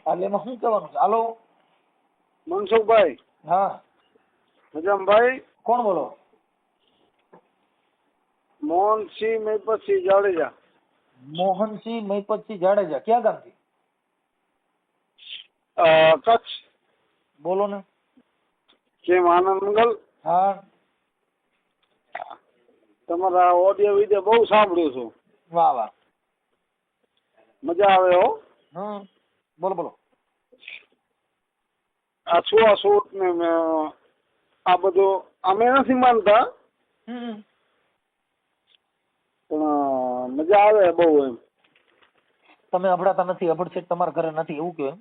એટલે એમાં શું કહેવાનું છે? હાલો મનસુખભાઈ. હા મજામભાઈ. કોણ બોલો? મોહનસિંહ મેપતસિંહ જાડેજા. મોહનસિંહ મહિપતસિંહ જાડેજા. ક્યાં ગામથી? કચ્છ. બોલો ને. કેમ આનંદ મંગલ? હા તમારા ઓડિયો વિડિયો બહુ સાંભળ્યું છું. વાહ વાહ. મજા આવે હો. બોલો બોલો. આ છૂઆછૂત ને આ બધું અમે નથી માનતા, હમ પણ મજા આવે બહુ એમ. તમે અભડાતા નથી, અભડછેટ તમારા ઘરે નથી એવું કહો એમ?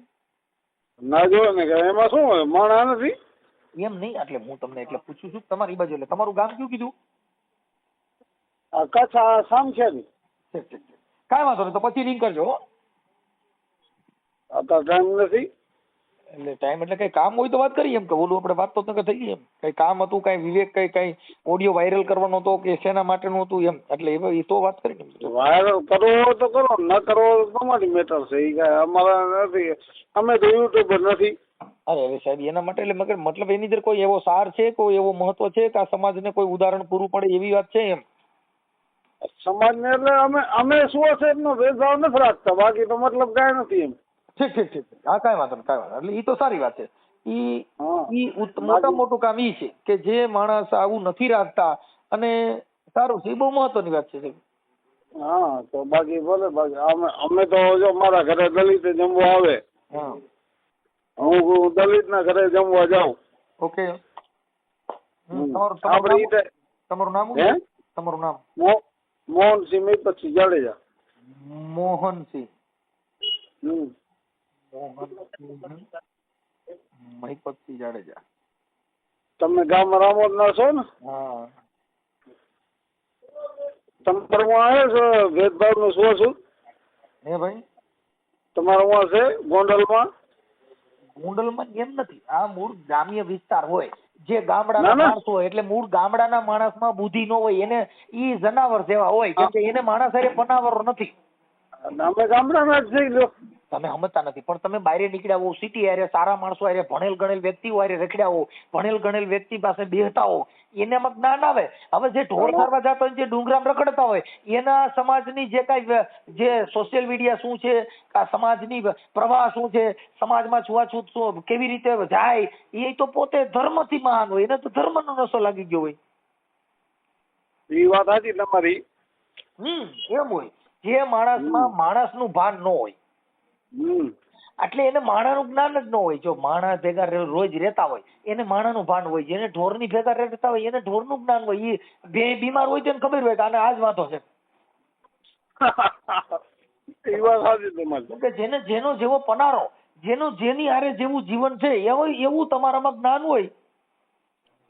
ના જોવે ને કે એમાં શું હોય, માણા નથી. એમ નહીં, એટલે હું તમને એટલે પૂછું છું તમારી બાજુ. એટલે તમારું ગામ કયું કીધું? આ કચ્છ આ સામ છે ને. ઠીક ઠીક ઠીક. કાંઈ વાંધો નહીં, તો પછી રિંગ કરજો હો. અત્યારે ટાઈમ નથી. એટલે ટાઈમ એટલે કઈ કામ હોય તો વાત કરીએ એમ, કે ઓલું આપણે વાત તો નકર થઈ ગઈ એમ. કઈ કામ હતું, કઈ વિવેક કઈ ઓડિયો વાયરલ કરવાનો હતો કે શેના માટેનું હતું એમ, એટલે એ તો વાત કરી ને. વાયરલ કરવો હોય તો કરો, ન કરવો હોય તો તમારી મેટર છે. એ કાંઈ અમારા નથી, અમે તો યુટ્યુબર નથી. અરે હવે સાહેબ એના માટે એટલે મતલબ એની અંદર કોઈ એવો સાર છે, કોઈ એવો મહત્વ છે કે આ સમાજને કોઈ ઉદાહરણ પૂરું પડે એવી વાત છે એમ? સમાજને એટલે અમે શું છે એમનો ભેદભાવ નથી રાખતા, બાકી તો મતલબ કાંઈ નથી એમ. ઠીક ઠીક ઠીક. હા કાંઈ વાંધો નહીં, કાંઈ વાંધો. એટલે એ તો સારી વાત છે. હા મોટા મોટું કામ ઈ છે કે જે માણસ આવું નથી રાખતા, અને સારું છે, એ બહુ મહત્વની વાત છે સાહેબ. હા તો બાકી ભલે, બાકી અમે તો જો મારા ઘરે દલિત જમવા આવે, હા હું દલિત ના ઘરે જમવા જાઉં. ઓકે. આપડે તમારું નામ હે? તમારું નામ? મોહનસિંહ મેપતસિંહ જાડેજા. મોહનસિંહ. હમ. મોહનસિંહ મહિપતસિંહ જાડેજા. તમે ગામ રામોદ ના છો ને? હા. તમારું આવે છે ભેદભાવ નું શું છું? હે ભાઈ? તમારું છે ગોંડલમાં? ગોંડલમાં એમ નથી, આ મૂળ ગ્રામ્ય વિસ્તાર હોય, જે ગામડાના માણસો હોય, એટલે મૂળ ગામડાના માણસમાં બુદ્ધિ ન હોય, એને ઈ જનાવર જેવા હોય, કેમ કે એને માણસ હારે પનાવરો નથી. અમે ગામડાના જ જઈ લો. તમે સમજતા નથી, પણ તમે બહાર નીકળ્યા હો, સિટી હારે, સારા માણસો હારે, ભણેલ ગણેલ વ્યક્તિઓ હારે રખડ્યા હો, ભણેલ ગણેલ વ્યક્તિ પાસે બેહતા હો, એનામાં જ્ઞાન આવે. હવે જે ઢોર ખારવા જતા હોય, જે ડુંગરામ રખડતા હોય, એના સમાજની જે કાંઈ જે સોશિયલ મીડિયા શું છે, આ સમાજની પ્રવાહ શું છે, સમાજમાં છૂઆછૂત શું કેવી રીતે જાય, એ તો પોતે ધર્મથી મહાન હોય, એને તો ધર્મનો નશો લાગી ગયો હોય. એ વાત સાચી તમારી. એમ હોય. જે માણસમાં માણસનું ભાન ન હોય, એટલે એને માણાનું જ્ઞાન જ ન હોય. જો માણા ભેગા રોજ રહેતા હોય, એને માણાનું ભાન હોય. જેને ઢોરની ભેગા રહેતા હોય, એને ઢોરનું જ્ઞાન હોય. એ બીમાર હોય તો એને ખબર હોય કે આને આ જ વાંધો છે. એ વાત સાચી તમારી. કે જેનો જેવો પનારો, જેની હારે જેવું જીવન છે, એવું તમારામાં જ્ઞાન હોય.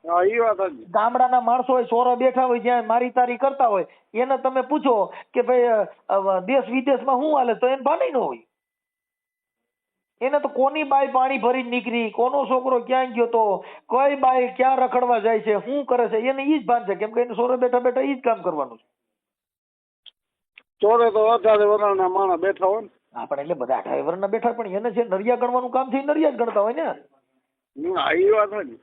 હા એ વાત સાચી. ગામડાના માણસો હોય, ચોરો બેઠા હોય, જ્યાં મારી તારી કરતા હોય, એને તમે પૂછો કે ભાઈ દેશ વિદેશમાં શું હાલે, તો એને ભાન ન હોય. એને તો કોની બાઈ પાણી ભરીને નીકળી, કોનો છોકરો ક્યાં ગયો, તો કઈ બાઈ ક્યાં રખડવા જાય છે, શું કરે છે, એને ઈ જ ભાન છે. કેમ કે એને સોરે બેઠા બેઠા ઈ જ કામ કરવાનું છે. ચોરે તો 18 વર્ષના માણસ બેઠા હોય ને. આપણે એટલે બધા 18 વર્ષના બેઠા, પણ એને જે નરિયા ગણવાનું કામ છે, એ નરિયા જ ગણતા હોય ને. એ વાત નથી.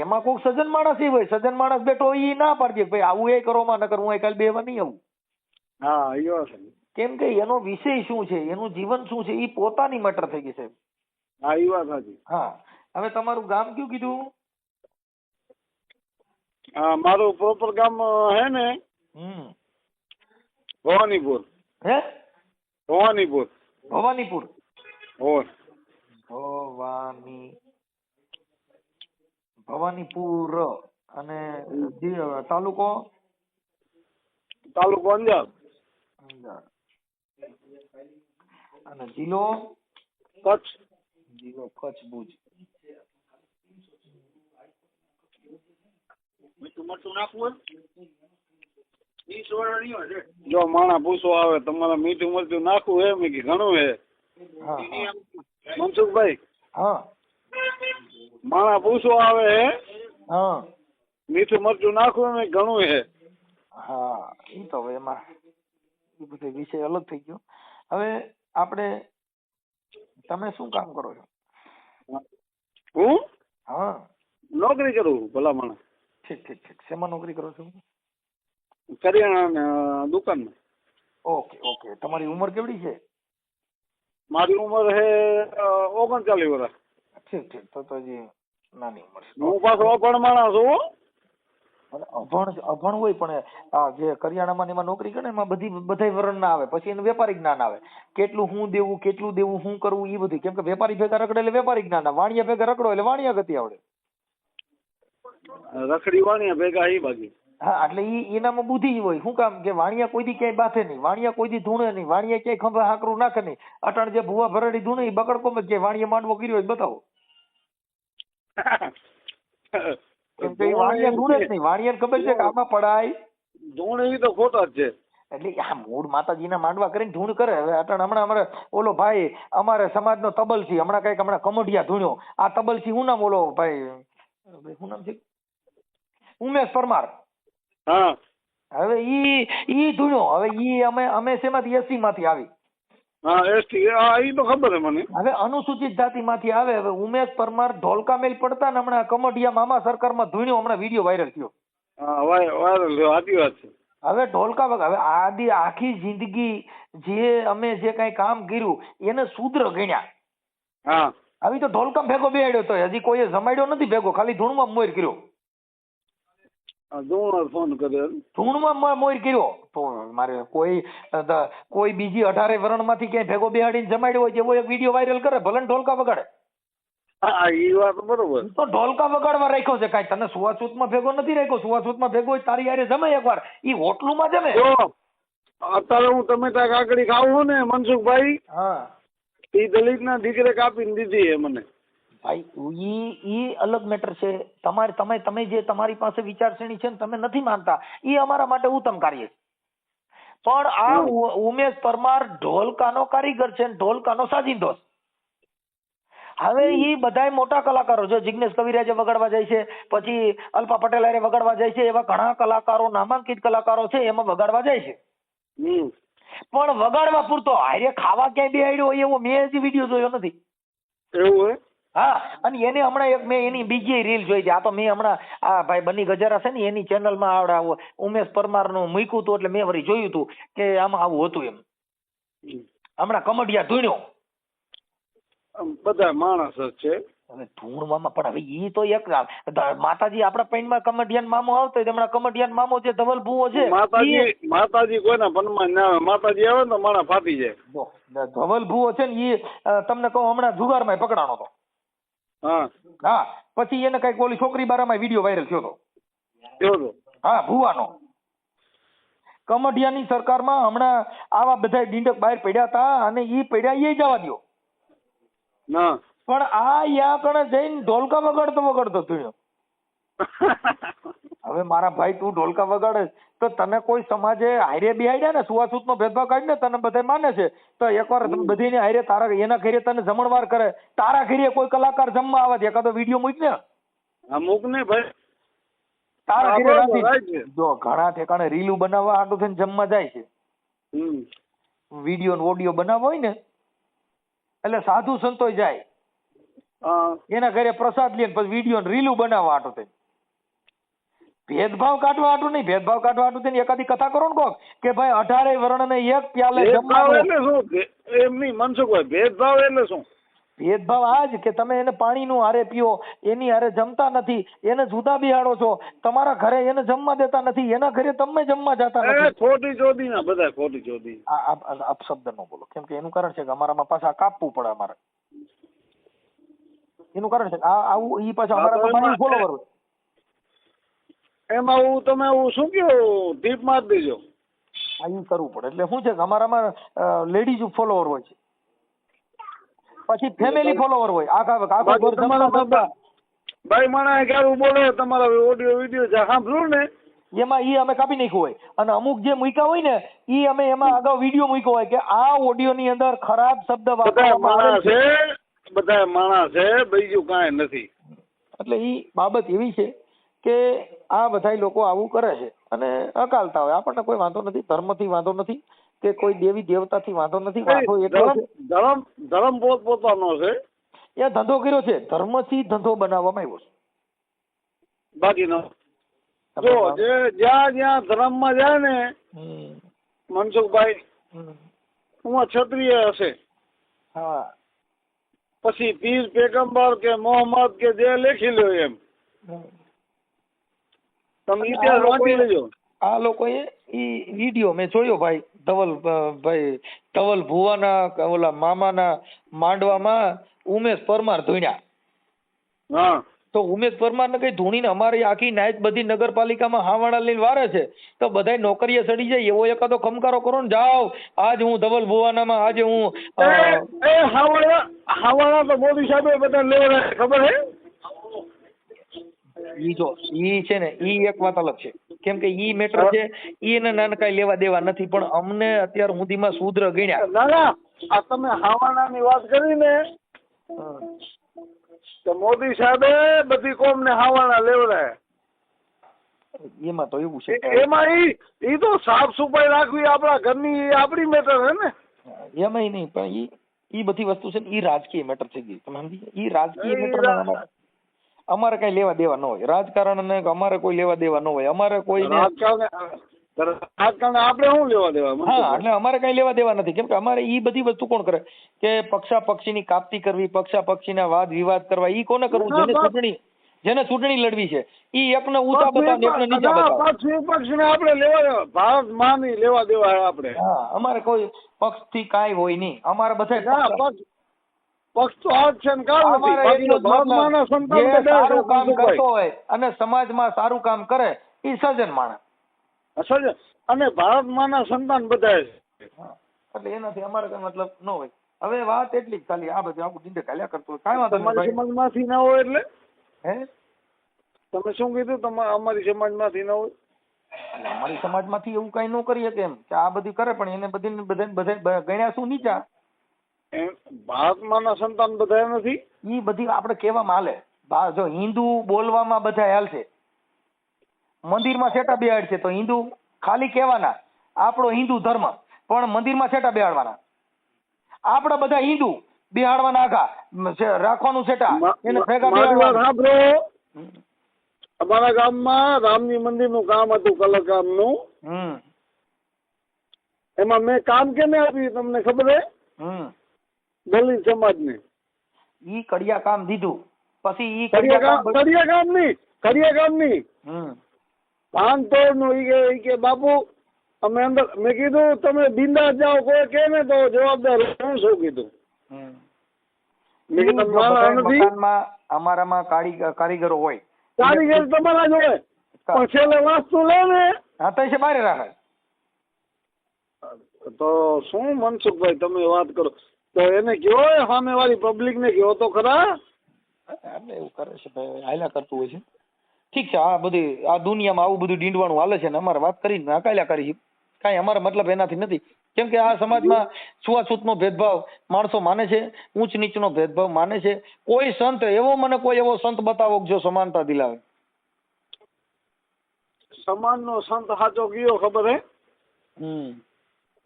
એમાં કોઈક સજ્જન માણસ એ હોય, સજ્જન માણસ બેઠો હોય, એ ના પાડે ભાઈ આવું એ કરો માં, નકર હું કાલે બેવા નહીં આવું. હા એ વાત. કેમ કે એનો વિષય શું છે, એનું જીવન શું છે, એ પોતાની મેટર થઈ ગઈ છે. હા એ વાત સાચી. હા. હવે તમારું ગામ કયું કીધું? હા મારું પ્રોપર ગામ હે ને ભવાનીપુર. હે? ભવાનીપુર. ભવાનીપુર. ભવાનીપુર. અને તાલુકો? તાલુકો અંજાર. અને જિલ્લો? કચ્છ. જિલ્લો કચ્છ ભુજ. જો માણા પૂછવા આવે તમારે મીઠું મરચું નાખવું હે, મેં ઘણું હે. મનસુખભાઈ. હા. માણા પૂછવા આવે હે. હા. મીઠું મરચું નાખવું મેં ઘણું હે. હા એ તો હવે એમાં એ બધો વિષય અલગ થઈ ગયો. હવે આપણે તમે શું કામ કરો છો? હું હા, નોકરી કરું ભલામણ, ઠીક ઠીક ઠીક. શેમાં નોકરી કરો છો? કરિયાણા દુકાનમાં. Okay okay. તમારી ઉંમર કેવડી છે? મારી ઉંમર છે 39 વર્ષ. ઠીક ઠીક. તો હજી નાની ઉંમર છે. હું પાછો અભણ માણસ છું. અને અભણ હોય પણ આ જે કરિયાણામાં ને એમાં નોકરી કરે ને એમાં બધાય વરણ ના આવે. પછી એનું વેપારી જ્ઞાન આવે. કેટલું હું દેવું, કેટલું દેવું, શું કરવું, એ બધું. કેમ કે વેપારી ભેગા રખડે એટલે વેપારી જ્ઞાન આવે, વાણિયા ભેગા રખડો એટલે વાણિયા ગતિ આવડે. રખડી વાણિયા ભેગા એ બાકી. હા, એટલે એનામાં બુદ્ધિ હોય. શું કામ કે વાણિયા કોઈ દી ક્યાંય બાથે નહીં, વાણિયા કોઈ દી ધૂણે નહીં, વાણિયા ક્યાંય ખંભે હાકરું નાખે નહીં. અટાણ જે ભૂવા ભરડી ધૂણે એ બકડકો માં કે વાણિયા માંડવો કર્યો હોય બતાવો. કેમ કે વાણિયા ધૂણે જ નહીં. વાણિયાને ખબર છે કે આમાં પડાય ધૂણ એવી તો ખોટા જ છે. એટલે આ મૂળ માતાજીના માંડવા કરીને ધૂણ કરે. હવે અટાણ હમણાં અમારે ઓલો ભાઈ અમારે સમાજનો તબલસી હમણાં કમઢિયા ધૂણ્યો. આ તબલસી હું નામ ઓલો ભાઈ શું નામ છે? ઉમેશ પરમાર. હા, હવે ઈ ધૂણ્યો. હવે ઈ અમે શેમાંથી એસટી માંથી આવી. હા એસટી. હા એ તો ખબર છે મને. હવે અનુસૂચિત જાતિ માંથી આવે. હવે ઉમેશ પરમાર ઢોલકા મેલ પડતા ને હમણાં કમઢિયા મામા સરકારમાં ધૂણ્યો. હમણાં વિડીયો વાયરલ થયો. હા વાયરલ થયો, સાચી વાત છે. હવે ઢોલકા હવે આખી જિંદગી જે અમે જે કઈ કામ કર્યું એને શૂદ્ર ગણ્યા. હા, આવી તો ઢોલકા ભેગો બેહાડ્યો તો હજી કોઈએ જમાડ્યો નથી ભેગો, ખાલી ધૂણમાં મોર કર્યો. ધૂણ ફોન કર્યો. ધૂણમાં મોર કર્યો. તો મારે કોઈ બીજી 18 વરણ માંથી ક્યાંય ભેગો બેહાડીને જમાડ્યો હોય જેવો એક વિડીયો વાયરલ કરે, ભલે ઢોલકા વગાડે. હા એ વાત બરોબર. તો ઢોલકા વગાડવા રાખ્યો છે. કાંઈ તને સુવાસૂતમાં ભેગો નથી રાખ્યો. સુવાસૂતમાં ભેગો હોય તારી હારે જમે એકવાર. ઈ હોટલુમાં જમે. અત્યારે હું તમે ત્યાં કાકડી ખાવું ને મનસુખભાઈ, હા, એ દલિત ના દીકરે કાપીને દીધી હે મને. ભાઈ ઈ અલગ મેટર છે. તમે જે તમારી પાસે વિચારસરણી છે ને તમે નથી માનતા, ઈ અમારા માટે ઉત્તમ કાર્ય છે. પણ આ ઉમેશ પરમાર ઢોલકાનો કારીગર છે, ઢોલકાનો સાજિંદો છે. હવે ઈ બધાય મોટા કલાકારો જો જિગ્નેશ કવિરાજે વગાડવા જાય છે, પછી અલ્પા પટેલ હારે વગાડવા જાય છે, એવા ઘણા કલાકારો નામાંકિત કલાકારો છે એમાં વગાડવા જાય છે. પણ વગાડવા પૂરતો હારે ખાવા ક્યાંય બેહાડ્યો હોય એવો મેં હજી વિડીયો જોયો નથી. એવું હે? હા, અને એને હમણાં મેં એની બીજી રીલ જોઈ છે. આ તો મેં હમણાં આ ભાઈ બની ગજારા છે ને એની ચેનલમાં આવડા ઉમેશ પરમાર નું મૂક્યું હતું એટલે મેં વળી જોયું હતું કે આમાં આવું હતું એમ. હમણાં કમઢિયા ધૂણ્યો. બધા માણસ જ છે. હવે ધૂણવામાં પણ હવે ઈ તો એક માતાજી આપડા પૈણમાં કમઢિયાન મામો આવતો હમણાં કમઢિયાન મામો જે ધવલ ભૂવો છે માતાજી કોઈના પનમાં ના આવે. માતાજી આવે ને તો માણસ ફાટી જાય. ધવલ ભૂવો છે ને ઈ તમને કહું હમણાં જુગારમાં પકડાણો હતો. હા, પછી એને કઈક ઓલી છોકરી બારામાં વિડીયો વાયરલ થયો હતો. હા, ભૂવાનો. કમઢિયાની સરકારમાં હમણાં આવા બધા ડીંડક બહાર પડ્યા હતા અને ઈ પડ્યા એ જવા દો. પણ આ યા કણે જઈને ઢોલકા વગાડતો થયો. હવે મારા ભાઈ તું ઢોલકા વગાડે તો તને કોઈ સમાજે હારે બિહાડ્યા ને સુવાસૂતનો ભેદભાવ કાઢીને તને બધા માને છે તો એકવાર બધીને હારે તારા એના ઘરે તને જમણવાર કરે, તારા ઘરે કોઈ કલાકાર જમવા આવે એકાદો વિડીયો મૂક ને. મૂક ને ભાઈ. તારા ઘરે રાખી જો ઘણા ઠેકાણે રીલું બનાવવા આટલું થઈને જમવા જાય છે. વિડીયો ને ઓડિયો બનાવવો હોય ને એટલે સાધુ સંતો જાય એના ઘરે પ્રસાદ લે પછી વિડીયો ને રીલું બનાવવા આટું થઈને. ભેદભાવ કાઢવા આટું નહીં, ભેદભાવ કાઢવા આટું થઈને એકાદી કથા કરો ને કોક કે ભાઈ 18 વર્ણ ને એક પ્યાલે એમની મનસુખભાઈ ભેદભાવ એટલે શું? ભેદભાવ આ જ કે તમે એને પાણીનું હારે પીઓ, એની હારે જમતા નથી, એને જુદા બિહાડો છો, તમારા ઘરે એને જમવા દેતા નથી, એના ઘરે તમે જમવા જતા નથી. ખોટી ચોધી ના બધા ખોટી ચોધી. આપ શબ્દ નો બોલો કેમ કે એનું કારણ છે કે અમારામાં પાછા કાપવું પડે. અમારે એનું કારણ છે આવું ઈ પાછા અમારા ફોલોવર હોય એમાં હું તમે શું કયો ટીપ માર દેજો. આ ઈ કરવું પડે. એટલે શું છે કે અમારામાં લેડીઝ ફોલોવર હોય છે, પછી ફેમિલી ફોલોવર હોય આખા ભાઈ માણસ ક્યારું બોલે તમારા ઓડિયો વિડીયો સાંભળ્યું ને એમાં ઈ અમે કાપી નાખ્યું હોય અને અમુક જે મૂક્યા હોય ને ઈ અમે એમાં અગાઉ વિડીયો મૂક્યો હોય કે આ ઓડિયો ની અંદર ખરાબ શબ્દ વાપરવામાં આવે છે. બધા માણસ છે, બીજું કાંઈ નથી. એટલે ઈ બાબત એવી છે કે આ બધા લોકો આવું કરે છે અને અકાલતા હોય. આપણને કોઈ વાંધો નથી, ધર્મથી વાંધો નથી, કે કોઈ દેવી દેવતાથી વાંધો નથી, વાંધો એટલો છે ધર્મ પોતપોતાનો છે. એ ધંધો કર્યો છે, ધર્મથી ધંધો બનાવવામાં આવ્યો છે. બાકીનો જો જે જ્યાં જ્યાં ધર્મમાં જાય ને મનસુખભાઈ, એમાં ક્ષત્રિય હશે. હા, પછી પીર પેગમ્બર કે મોહમ્મદ કે જે લખી લો એમ તમે ઇતિહાસ વાંચી લેજો. આ લોકોએ ઈ વિડીયો મેં જોયો ભાઈ, ધવલ ભુવાના ઓલા મામાના માંડવામાં ઉમેશ પરમાર ધોણ્યા. હા, તો ઉમેશ પરમાર ને કઈ ધૂણીને અમારી આખી નાયત બધી નગરપાલિકામાં હાવાડા લઈને વારે છે, તો બધાય નોકરીએ સડી જાય એવો એકાદો ખમકારો કરો ને, જાઓ આજ હું ધવલ ભુવાનામાં, આજે હું હાવાડા તો મોદી સાહેબે બધા લેવા ખબર હે. ઈ જો ઈ છે ને ઈ એક વાત અલગ છે, કેમ કે ઈ મેટર છે એને નાના કઈ લેવા દેવા નથી, પણ અમને અત્યાર સુધીમાં શૂદ્ર ગણ્યા. ના આ તમે હાવાડાની વાત કરી ને તો મોદી સાહેબે બધી કોમ ને હાવાડા લેવડાય. એમાં તો એવું છે, એમાં ઈ તો સાફ સફાઈ રાખવી આપણા ઘરની આપણી મેટર હે ને. એમાં નહીં, પણ ઈ બધી વસ્તુ છે ને ઈ રાજકીય મેટર થઈ ગઈ, તમે સમજી? ઈ રાજકીય મેટર અમારે કઈ લેવા દેવા ન હોય, રાજકારણ ને અમારે કોઈ લેવા દેવા ન હોય, અમારે કોઈ રાજકારણ આપણે શું લેવા દેવા. હા, એટલે અમારે કઈ લેવા દેવા નથી, કેમ કે અમારે ઈ બધી વસ્તુ કોણ કરે કે પક્ષા પક્ષીની કાપતી કરવી, પક્ષા પક્ષીના વાદ વિવાદ કરવા, ઈ કોને કરવું? જેને ચૂંટણી લડવી છે ઈ એકને ઊંચા બતાવે, એકને નીચા બતાવે. પક્ષને આપણે લેવા દેવા, ભારત માં નહીં લેવા દેવા આપણે. હા, અમારે કોઈ પક્ષ થી કાંઈ હોય નહીં, અમારે બધા પક્ષ તો આ છે ને કામ નથી. જે સારું કામ કરતો હોય અને સમાજમાં સારું કામ કરે ઈ સજ્જન માણસ. સજ્જન અને ભારત માના સંતાન બધા છે, એટલે એનાથી અમારે કઈ મતલબ ન હોય. હવે વાત એટલી જ ખાલી, આ બધું આખું દિંડે કાલ્યા કરતો હોય કાંઈ વાંધો નહીં. તમારી સમાજમાંથી ના હોય એટલે હે તમે શું કીધું? તમારે અમારી સમાજમાંથી ના હોય? અમારી સમાજમાંથી એવું કઈ ન કરીએ કેમ કે આ બધું કરે, પણ એને બધા ગણ્યા શું નીચા. ભારતમાંના સંતાન બધા નથી. ઈ બધી આપણે કહેવામાં હાલે. જો હિન્દુ બોલવામાં બધા હાલ છે, મંદિરમાં સેટા બેહાડ છે, તો હિન્દુ ખાલી કહેવાના આપણો હિન્દુ ધર્મ, પણ મંદિરમાં સેટા બેહાડવાના. આપડા બધા હિન્દુ બેહાડવાના આખા રાખવાનું સેટા, એને ભેગા બેહાડવાના. અમારા ગામમાં રામજી મંદિર નું કામ હતું, કલરકામ નું. એમાં મેં કામ કેને આપ્યું તમને ખબર હે? દલિત સમાજ ને. ઈ કડિયા કામ દીધું, પછી ઈ કડિયા કામ ની પાન તોડ નું ઈ કે બાપુ અમે અંદર, મેં કીધું તમે બિંદાસ જાઓ, કોઈ કે ને તો જવાબદાર હું શું કીધું. મેં કીધું અમારામાં કારીગરો હોય, કારીગર તમારા જ હોય, પણ છેલ્લે વાસ્તુ લે ને હા તો છે બારે રાખે. તો શું મનસુખભાઈ તમે વાત કરો, તો એને કયો સામે વાળી પબ્લિક ને કયો તો ખરા. એટલે એવું કરે છે ભાઈ, હાલ્યા કરતું હોય છે. ઠીક છે, આ બધી આ દુનિયામાં આવું બધું ડીંડવાનું હાલે છે ને અમારે વાત કરીને હાલ્યા કરી, કાંઈ અમારો મતલબ એનાથી નથી. કેમ કે આ સમાજમાં છૂઆછૂતનો ભેદભાવ માણસો માને છે, ઊંચ નીચનો ભેદભાવ માને છે. કોઈ સંત એવો, મને કોઈ એવો સંત બતાવો જો સમાનતા દિલાવે. સમાજનો સંત સાચો કયો ખબર હે?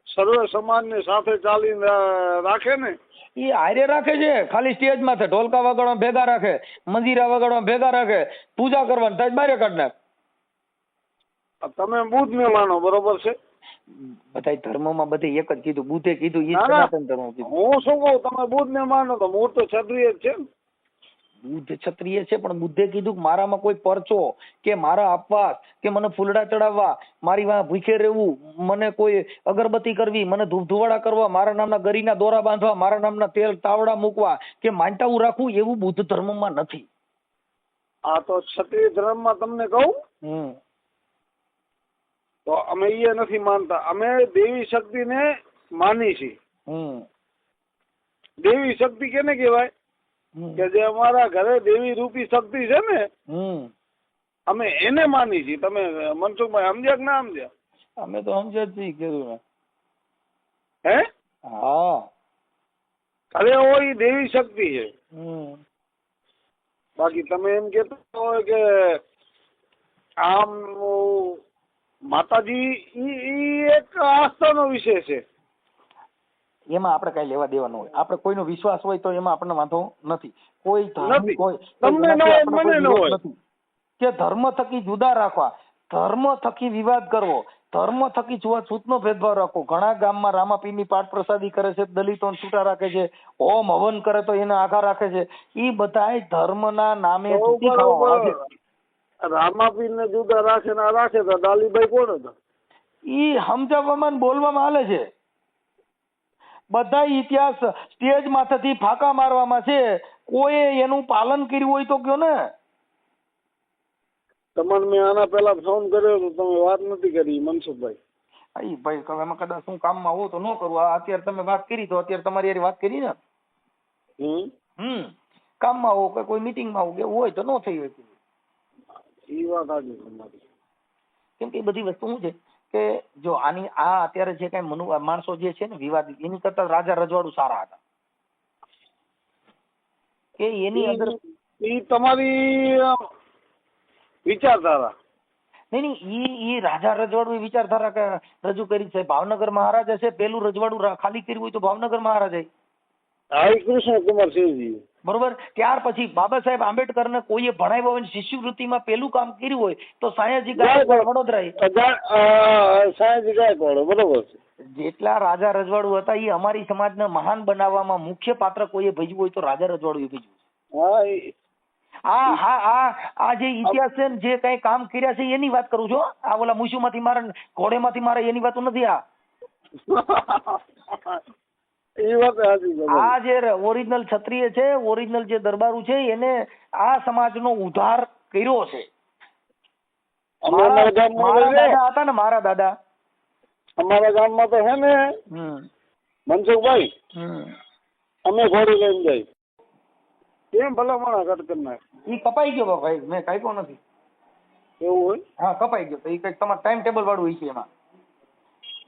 સર્વે સમાજ ને સાથે ચાલીને રાખે ને એ હારે રાખે છે. ખાલી સ્ટેજ માથે ઢોલકા વગાડવા ભેગા રાખે, મંદિરા વગાડવા ભેગા રાખે, પૂજા કરવાની થાય બારે કાઢ નાખ. તમે બુદ્ધ ને માનો, બરોબર છે? બધા ધર્મમાં બધે એક જ કીધું, બુદ્ધે કીધું ઈ સનાતન ધર્મ કીધું. હું શું કહું, તમે બુદ્ધ ને માનો તો હું તો ક્ષત્રિય જ છે. બુદ્ધ ક્ષત્રિય છે, પણ બુદ્ધે કીધું કે મારામાં કોઈ પરચો કે મારા આપવા કે મને ફૂલડા ચડાવવા, મારી વાં ભૂખે રહેવું, મને કોઈ અગરબત્તી કરવી, મને ધૂપ ધુવાડા કરવા, મારા નામના ગરીના દોરા બાંધવા, મારા નામના તેલ તાવડા મૂકવા કે માનતાવું રાખવું, એવું બુદ્ધ ધર્મમાં નથી. આ તો ક્ષત્રિય ધર્મમાં તમને કહું તો અમે એ નથી માનતા. અમે દેવી શક્તિ ને માની છીએ. દેવી શક્તિ કેને કહેવાય? કે જે અમારા ઘરે દેવી રૂપી શક્તિ છે ને, અમે એને માની છીએ. તમે મનસુખભાઈ સમજ્યા કે ના સમજ્યા? અમે તો સમજ્યા જ છીએ, કીધું ને. હે? હા, અરે હોય દેવી શક્તિ છે. બાકી તમે એમ કેતા હોય કે આમ માતાજી ઈ એક આસ્થાનો વિષય છે. એમાં આપણે કઈ લેવા દેવાનું હોય, આપણે કોઈનો વિશ્વાસ હોય તો એમાં આપણને વાંધો નથી. કોઈ ધર્મ નથી. કોઈ તમને ન હોય, મને ન હોય. નથી કે ધર્મ થકી જુદા રાખવા, ધર્મ થકી વિવાદ કરવો, ધર્મ થકી છૂતનો ભેદભાવ રાખવો. ઘણા ગામમાં રામાપીરની પાઠ પ્રસાદી કરે છે, દલિતોને છૂટા રાખે છે, હોમ હવન કરે તો એને આઘા રાખે છે. ઈ બધાય ધર્મના નામે તૂટી ખાવા છે. રામાપીરને જુદા રાખે ને આ રાખે તો ડાલીભાઈ કોણ હતા? ઈ સમજાવવામાં ને બોલવામાં હાલે છે. બધા ઇતિહાસ સ્ટેજ માથેથી ફાંકા મારવામાં છે. કોઈ એનું પાલન કર્યું હોય તો કયો ને. તમને મેં આના પહેલા ફોન કર્યો તો તમે વાત નથી કરી મનસુખભાઈ. ઈ ભાઈ હવે એમાં કદાચ હું કામમાં હોઉં તો ન કરું. આ અત્યારે તમે વાત કરી તો અત્યારે તમારી હારે વાત કરી ને. કામમાં હોઉં કે કોઈ મીટિંગમાં હોઉં એવું હોય તો ન થઈ હોય. ઈ વાત સાચી તમારી. કેમ કે એ બધી વસ્તુ શું છે કે જો આની આ અત્યારે જે કઈ માણસો જે છે ને વિવાદિત, એની કરતા રાજા રજવાડું સારા હતા. કે એની અંદર ઈ તમારી વિચારધારા. નહીં ઈ રાજા રજવાડું વિચારધારા રજૂ કરી છે. ભાવનગર મહારાજા છે, પેલું રજવાડું ખાલી કર્યું હોય તો ભાવનગર મહારાજા. કૃષ્ણ કુમાર સિંહજી. બરોબર. ત્યાર પછી બાબા સાહેબ આંબેડકરને કોઈએ ભણાવ્યા હોય, શિષ્યવૃત્તિમાં પેલું કામ કર્યું હોય તો સાયાજી ગાયકવાડ વડોદરા. સાયાજી ગાયકવાડ બરોબર છે. જેટલા રાજા રજવાડું હતા એ અમારી સમાજને મહાન બનાવવામાં મુખ્ય પાત્ર કોઈએ ભજવ્યું હોય તો રાજા રજવાડું ભજવ્યું. આ જે ઇતિહાસ છે ને જે કઈ કામ કર્યા છે એની વાત કરું છું. આ ઓલા મુશુમાંથી મારે ઘોડેમાંથી મારે એની વાત નથી. આ જે ઓરિજિનલ ક્ષત્રિય છે, ઓરિજિનલ જે દરબારું છે, એને આ સમાજનો ઉદ્ધાર કર્યો છે. મારા દાદા હતા ને, મારા દાદા અમારા ગામમાં તો હે ને મનસુખભાઈ, અમે ઘોડી લઈને જાય કેમ ભલા માણા કટ કરી નાખ. ઈ કપાઈ ગયો ભાઈ, મેં કાપ્યો નથી. એવું હોય? હા કપાઈ ગયો. તો ઈ કઈક તમારે ટાઈમ ટેબલ વાળું હોય છે એમાં.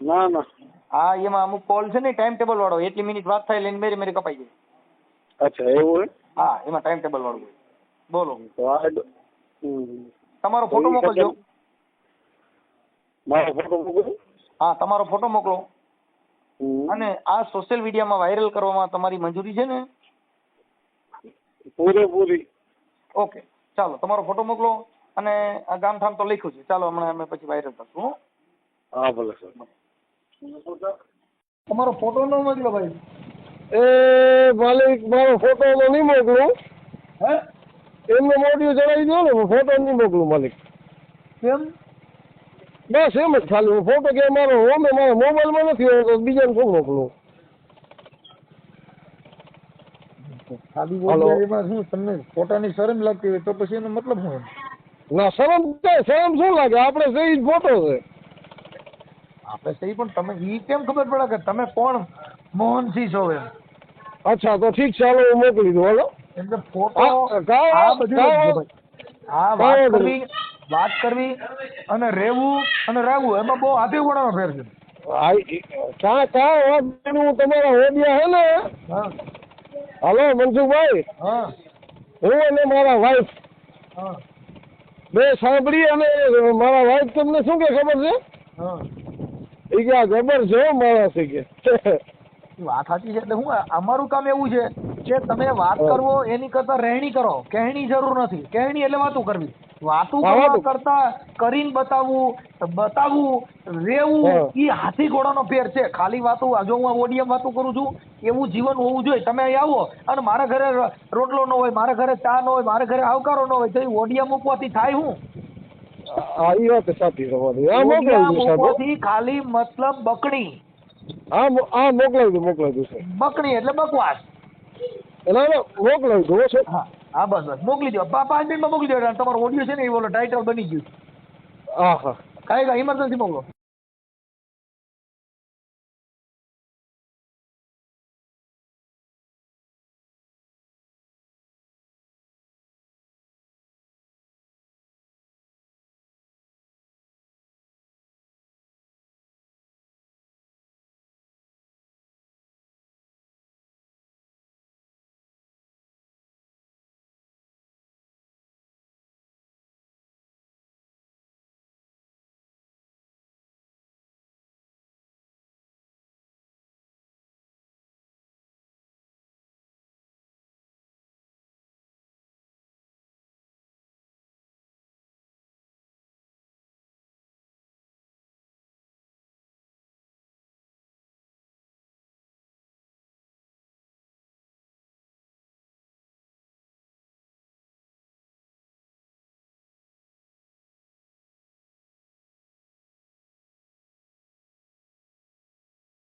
ના ના. હા એમાં અમુક કોલ છે ને ટાઈમ ટેબલ વાળો, એટલી મિનિટ વાત થાય લઈને મેરી કપાઈ જાય. અચ્છા એવું હોય? હા એમાં ટાઈમ ટેબલ વાળું હોય. બોલો. તમારો ફોટો તમારો મોકલજો. મારો ફોટો મોકલો. હા તમારો ફોટો મોકલો. અને આ સોશિયલ મીડિયામાં વાયરલ કરવામાં તમારી મંજૂરી છે ને? પૂરેપૂરી. ઓકે ચાલો તમારો ફોટો મોકલો અને આ ગામ ઠામ તો લખ્યું છે. ચાલો હમણાં અમે પછી વાયરલ કરશું. હા ભલે સર. તમારો ફોટો ન મોકલો ભાઈ. એ માલિક મારો ફોટો નહીં મોકલું. હે એમનો મોડિયો ચડાવી દો ને, ફોટો નહીં મોકલું માલિક. કેમ? બસ એમ જ ખાલી ફોટો કે મારો હોમે મારા મોબાઈલમાં નથી હોય તો બીજાને શું મોકલું? ખાલી બોલવામાં શું તમને ફોટાની શરમ લાગતી હોય તો પછી એનો મતલબ શું? ના શરમ શું લાગે? આપણે સહી ફોટો છે. આપણે સહી પણ તમે ઈ કેમ ખબર પડે કે તમે કોણ મોહનસિંહ છો એમ? અચ્છા તો ઠીક છે, હાલો હું મોકલી દઉં. હાલો એટલે ફોટો આ બધું આ વાત કરવી અને રહેવું અને રાગવું એમાં બહુ હાથી ઘોડાનો ફેર છે. કાં હું તમારા હોડિયા હે ને. હાલો મનસુખભાઈ. હા હું અને મારા વાઈફ બે સાંભળી અને મારા વાઈફ તમને શું કે ખબર છે? એ કે આ જબર છે માણસ કે. વાત સાચી છે. એટલે હું અમારું કામ એવું છે કે તમે વાત કરવો એની કરતા રહેણી કરો. કહેણી જરૂર નથી. કહેણી એટલે વાતું કરવી. વાતું કરવા કરતા કરીને બતાવવું રેવું એ હાથી ઘોડાનો ફેર છે. ખાલી વાતું જો હું ઓડિયમ વાતું કરું છું એવું જીવન હોવું જોઈએ. તમે અહીં આવો અને મારા ઘરે રોટલો ન હોય, મારા ઘરે ચા ન હોય, મારા ઘરે આવકારો ન હોય તો એ ઓડિયા મૂકવાથી થાય હું? એ વાત સાચી તમારી. મૂકવાથી ખાલી મતલબ બકણી. હા મોકલાવી દઉં સર. બકણી એટલે બકવાસ. મોકલાવી દઉં સર. હા બસ મોકલી દો. 5 મિનિટમાં મોકલી દો. તમારો ઓડિયો છે ને એ બોલો ટાઇટલ બની ગયું. હા હા કાંઈ ઇમરજન્સી મોકલો.